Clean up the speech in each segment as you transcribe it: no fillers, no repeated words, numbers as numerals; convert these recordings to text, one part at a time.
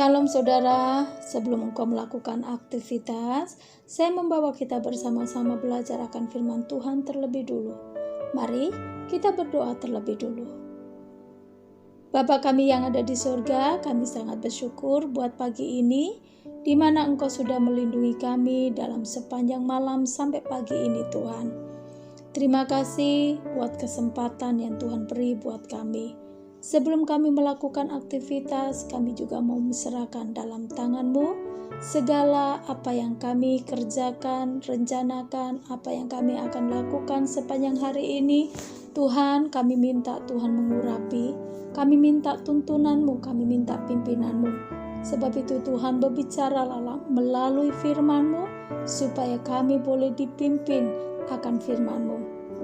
Shalom saudara, sebelum engkau melakukan aktivitas, saya membawa kita bersama-sama belajar akan firman Tuhan terlebih dulu. Mari kita berdoa terlebih dulu. Bapa kami yang ada di surga, kami sangat bersyukur buat pagi ini, di mana engkau sudah melindungi kami dalam sepanjang malam sampai pagi ini Tuhan. Terima kasih buat kesempatan yang Tuhan beri buat kami. Sebelum kami melakukan aktivitas, kami juga mau menyerahkan dalam tangan-Mu segala apa yang kami kerjakan, rencanakan, apa yang kami akan lakukan sepanjang hari ini. Tuhan, kami minta Tuhan mengurapi, kami minta tuntunan-Mu, kami minta pimpinan-Mu. Sebab itu Tuhan berbicaralah melalui firman-Mu, supaya kami boleh dipimpin akan firman-Mu.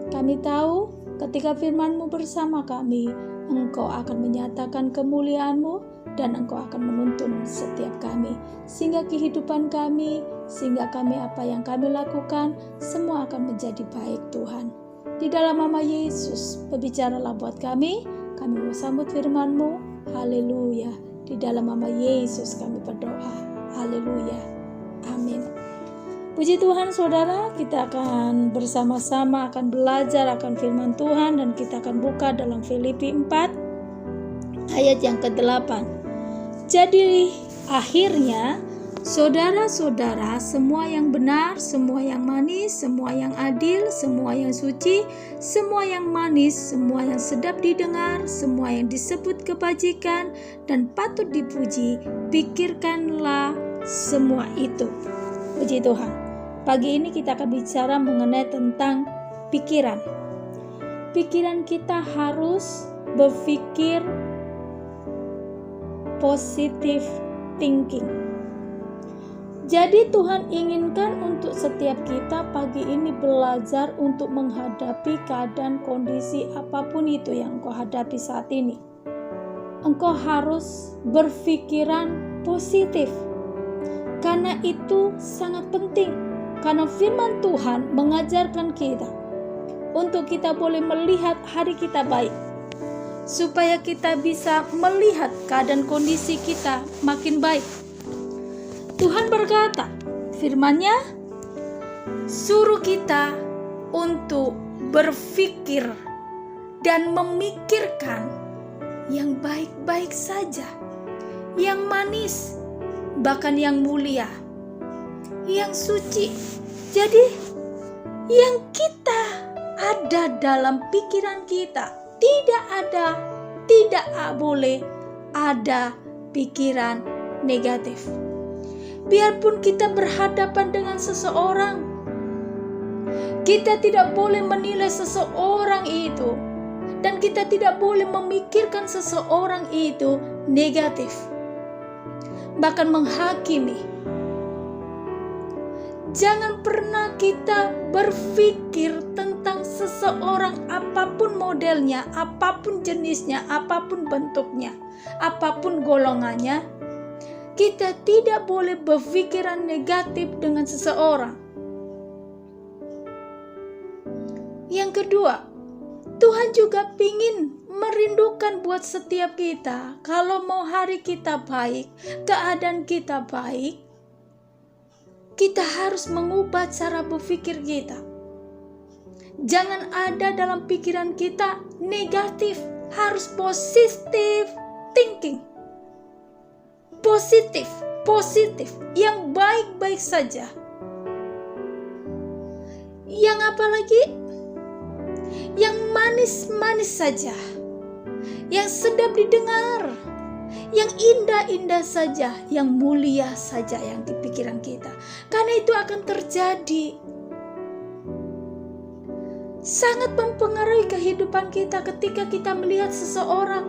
Kami tahu ketika firman-Mu bersama kami, Engkau akan menyatakan kemuliaan-Mu dan Engkau akan menuntun setiap kami, sehingga kehidupan kami, sehingga kami apa yang kami lakukan, semua akan menjadi baik Tuhan. Di dalam nama Yesus, berbicaralah buat kami mau sambut firman-Mu, haleluya. Di dalam nama Yesus kami berdoa, haleluya, amin. Puji Tuhan saudara, kita akan bersama-sama akan belajar akan firman Tuhan dan kita akan buka dalam Filipi 4 ayat yang ke-8. Jadi akhirnya saudara-saudara, semua yang benar, semua yang manis, semua yang adil, semua yang suci, semua yang manis, semua yang sedap didengar, semua yang disebut kebajikan dan patut dipuji, pikirkanlah semua itu. Puji Tuhan. Pagi ini kita akan bicara mengenai tentang pikiran. Pikiran kita harus berpikir positive thinking. Jadi Tuhan inginkan untuk setiap kita pagi ini belajar untuk menghadapi keadaan kondisi apapun itu yang engkau hadapi saat ini. Engkau harus berpikiran positif. Karena itu sangat penting. Karena firman Tuhan mengajarkan kita untuk kita boleh melihat hari kita baik. Supaya kita bisa melihat keadaan kondisi kita makin baik. Tuhan berkata, firman-Nya suruh kita untuk berpikir dan memikirkan yang baik-baik saja, yang manis, bahkan yang mulia, yang suci. Jadi yang kita ada dalam pikiran kita, tidak boleh ada pikiran negatif. Biarpun kita berhadapan dengan seseorang, kita tidak boleh menilai seseorang itu, dan kita tidak boleh memikirkan seseorang itu negatif, bahkan menghakimi. Jangan pernah kita berpikir tentang seseorang apapun modelnya, apapun jenisnya, apapun bentuknya, apapun golongannya. Kita tidak boleh berpikiran negatif dengan seseorang. Yang kedua, Tuhan juga ingin merindukan buat setiap kita. Kalau mau hari kita baik, keadaan kita baik, kita harus mengubah cara berpikir kita. Jangan ada dalam pikiran kita negatif, harus positive thinking. Positif, yang baik-baik saja. Yang apa lagi? Yang manis-manis saja. Yang sedap didengar. Yang indah-indah saja, yang mulia saja yang di pikiran kita. Karena itu akan terjadi. Sangat mempengaruhi kehidupan kita ketika kita melihat seseorang.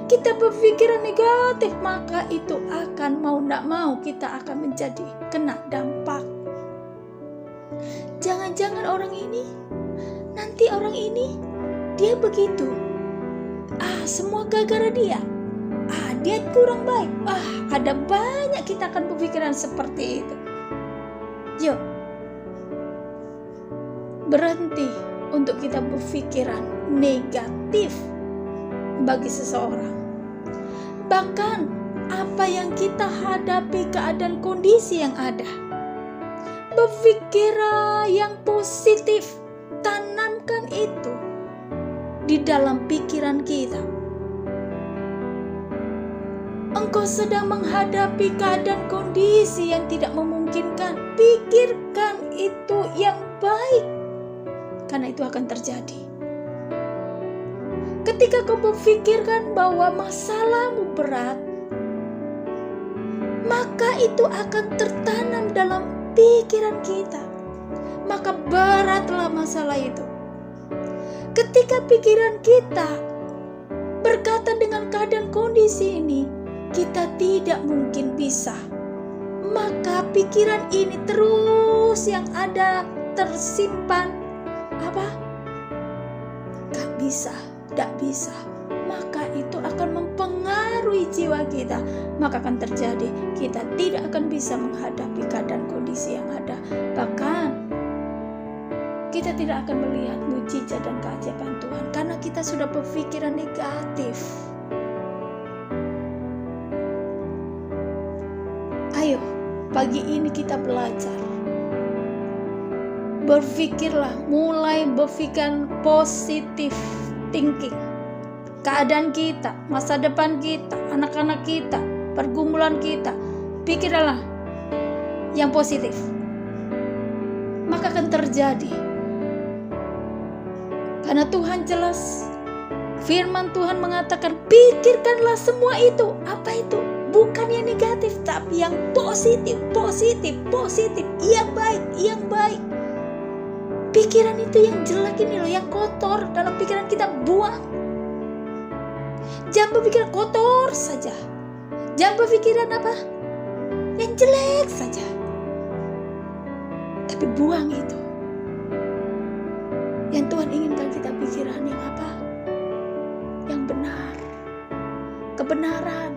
Kita berpikiran negatif, maka itu akan mau tidak mau kita akan menjadi kena dampak. Jangan-jangan orang ini, nanti orang ini, dia begitu. Semua gara-gara dia. Dia kurang baik. Ada banyak kita akan berpikiran seperti itu. Yuk, berhenti untuk kita berpikiran negatif bagi seseorang. Bahkan apa yang kita hadapi, keadaan kondisi yang ada. Berpikirlah yang positif, tanamkan itu di dalam pikiran kita. Engkau sedang menghadapi keadaan kondisi yang tidak memungkinkan, pikirkan itu yang baik, karena itu akan terjadi. Ketika kau berpikirkan bahwa masalahmu berat, maka itu akan tertanam dalam pikiran kita. Maka beratlah masalah itu. Ketika pikiran kita berkata dengan keadaan kondisi ini, kita tidak mungkin bisa, maka pikiran ini terus yang ada tersimpan gak bisa, maka itu akan mempengaruhi jiwa kita. Maka akan terjadi kita tidak akan bisa menghadapi keadaan kondisi yang ada, bahkan kita tidak akan melihat mujizat dan keajaiban Tuhan karena kita sudah berpikiran negatif. Ayo, pagi ini kita belajar. Berpikirlah, mulai berpikir positif thinking. Keadaan kita, masa depan kita, anak-anak kita, pergumulan kita, pikirlah yang positif. Maka akan terjadi. Karena Tuhan jelas, firman Tuhan mengatakan, pikirkanlah semua itu. Apa itu? Bukan yang negatif, tapi yang positif, yang baik. Pikiran itu yang jelek ini loh, yang kotor dalam pikiran kita, buang. Jangan berpikiran kotor saja. Jangan berpikiran yang jelek saja. Tapi buang itu. Yang Tuhan inginkan kita pikiran yang yang benar, kebenaran,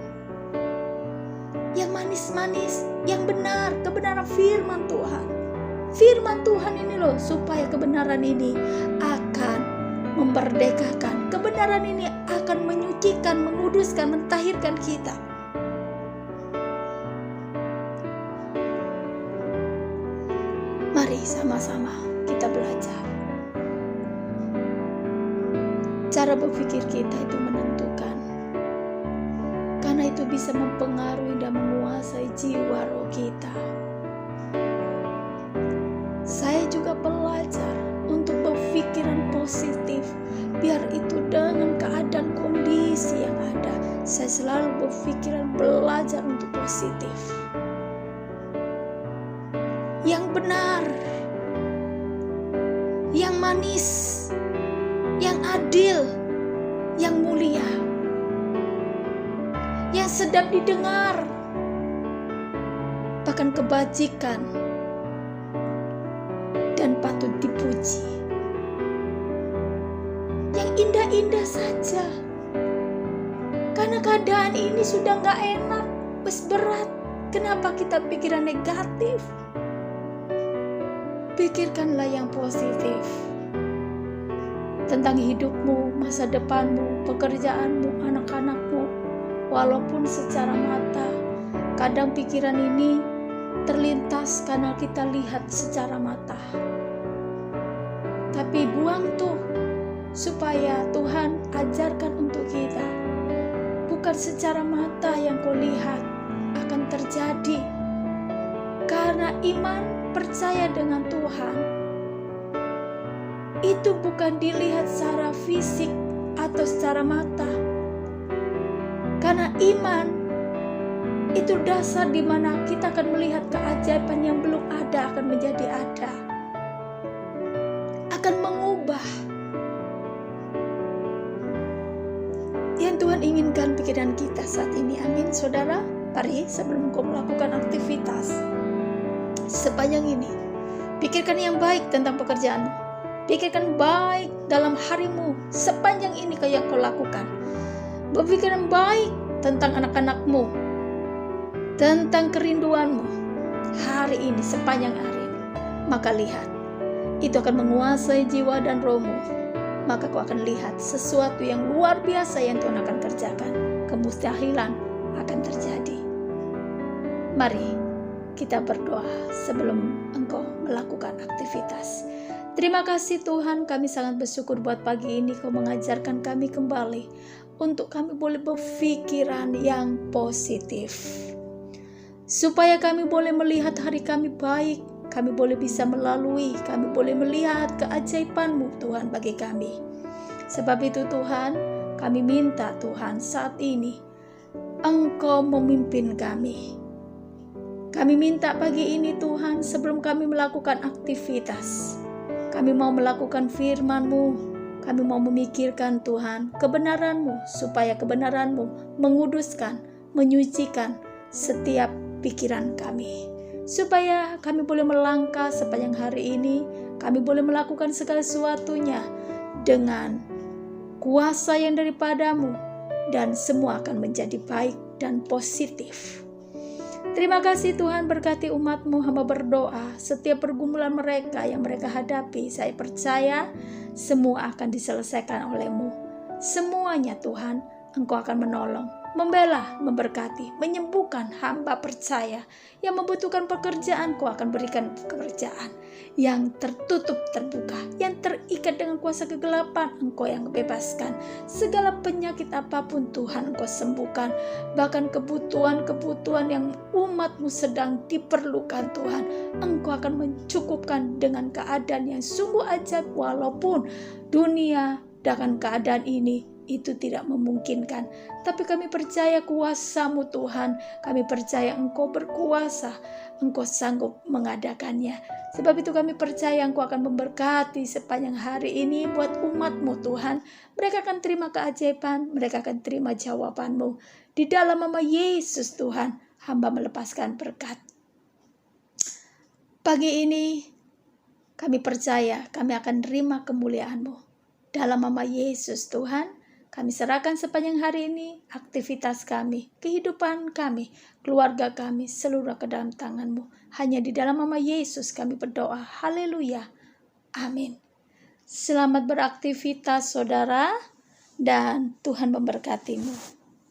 yang manis-manis, yang benar, kebenaran firman Tuhan. Firman Tuhan ini loh, supaya kebenaran ini akan memerdekakan. Kebenaran ini akan menyucikan, menguduskan, mentahirkan kita. Mari sama-sama kita belajar. Cara berpikir kita itu menentukan. Karena itu bisa mempengaruhi dan menguasai jiwa roh kita. Saya juga belajar untuk berpikiran positif. Biar itu dengan keadaan kondisi yang ada, saya selalu berpikiran belajar untuk positif. Yang benar, yang manis, yang adil, yang mulia, yang sedap didengar, bahkan kebajikan dan patut dipuji. Yang indah-indah saja. Karena keadaan ini sudah gak enak, berat. Kenapa kita pikiran negatif? Pikirkanlah yang positif. Tentang hidupmu, masa depanmu, pekerjaanmu, anak-anakmu. Walaupun secara mata, kadang pikiran ini terlintas karena kita lihat secara mata. Tapi buang tuh, supaya Tuhan ajarkan untuk kita. Bukan secara mata yang kau lihat akan terjadi. Karena iman percaya dengan Tuhan itu bukan dilihat secara fisik atau secara mata. Karena iman itu dasar di mana kita akan melihat keajaiban yang belum ada akan menjadi ada. Akan mengubah. Yang Tuhan inginkan pikiran kita saat ini. Amin, saudara. Mari sebelum kau melakukan aktivitas sepanjang ini, pikirkan yang baik tentang pekerjaanmu. Pikirkan baik dalam harimu sepanjang ini yang kau lakukan. Berpikiran baik tentang anak-anakmu, tentang kerinduanmu hari ini, sepanjang hari ini. Maka lihat, itu akan menguasai jiwa dan rohmu. Maka kau akan lihat sesuatu yang luar biasa yang Tuhan akan kerjakan. Kemustahilan akan terjadi. Mari kita berdoa sebelum Engkau melakukan aktivitas. Terima kasih Tuhan, kami sangat bersyukur buat pagi ini Kau mengajarkan kami kembali untuk kami boleh berpikiran yang positif. Supaya kami boleh melihat hari kami baik, kami boleh bisa melalui, kami boleh melihat keajaiban-Mu Tuhan bagi kami. Sebab itu Tuhan, kami minta Tuhan saat ini Engkau memimpin kami. Kami minta pagi ini Tuhan, sebelum kami melakukan aktivitas, kami mau melakukan firman-Mu, kami mau memikirkan Tuhan kebenaran-Mu, supaya kebenaran-Mu menguduskan, menyucikan setiap pikiran kami. Supaya kami boleh melangkah sepanjang hari ini, kami boleh melakukan segala sesuatunya dengan kuasa yang daripada-Mu, dan semua akan menjadi baik dan positif. Terima kasih Tuhan, berkati umat-Mu, hamba berdoa setiap pergumulan mereka yang mereka hadapi, saya percaya semua akan diselesaikan oleh-Mu. Semuanya Tuhan, Engkau akan menolong, membela, memberkati, menyembuhkan. Hamba percaya yang membutuhkan pekerjaan, Kau akan berikan pekerjaan. Yang tertutup terbuka, yang terikat dengan kuasa kegelapan, Engkau yang bebaskan. Segala penyakit apapun Tuhan Engkau sembuhkan. Bahkan kebutuhan-kebutuhan yang umat-Mu sedang diperlukan Tuhan, Engkau akan mencukupkan dengan keadaan yang sungguh ajaib. Walaupun dunia dengan keadaan ini itu tidak memungkinkan, tapi kami percaya kuasa-Mu Tuhan. Kami percaya Engkau berkuasa, Engkau sanggup mengadakannya. Sebab itu kami percaya Engkau akan memberkati sepanjang hari ini buat umat-Mu Tuhan. Mereka akan terima keajaiban, mereka akan terima jawaban-Mu. Di dalam nama Yesus Tuhan, hamba melepaskan berkat. Pagi ini kami percaya kami akan terima kemuliaan-Mu. Dalam nama Yesus Tuhan, kami serahkan sepanjang hari ini aktivitas kami, kehidupan kami, keluarga kami, seluruh ke dalam tangan-Mu. Hanya di dalam nama Yesus kami berdoa. Haleluya. Amin. Selamat beraktivitas saudara, dan Tuhan memberkati-Mu.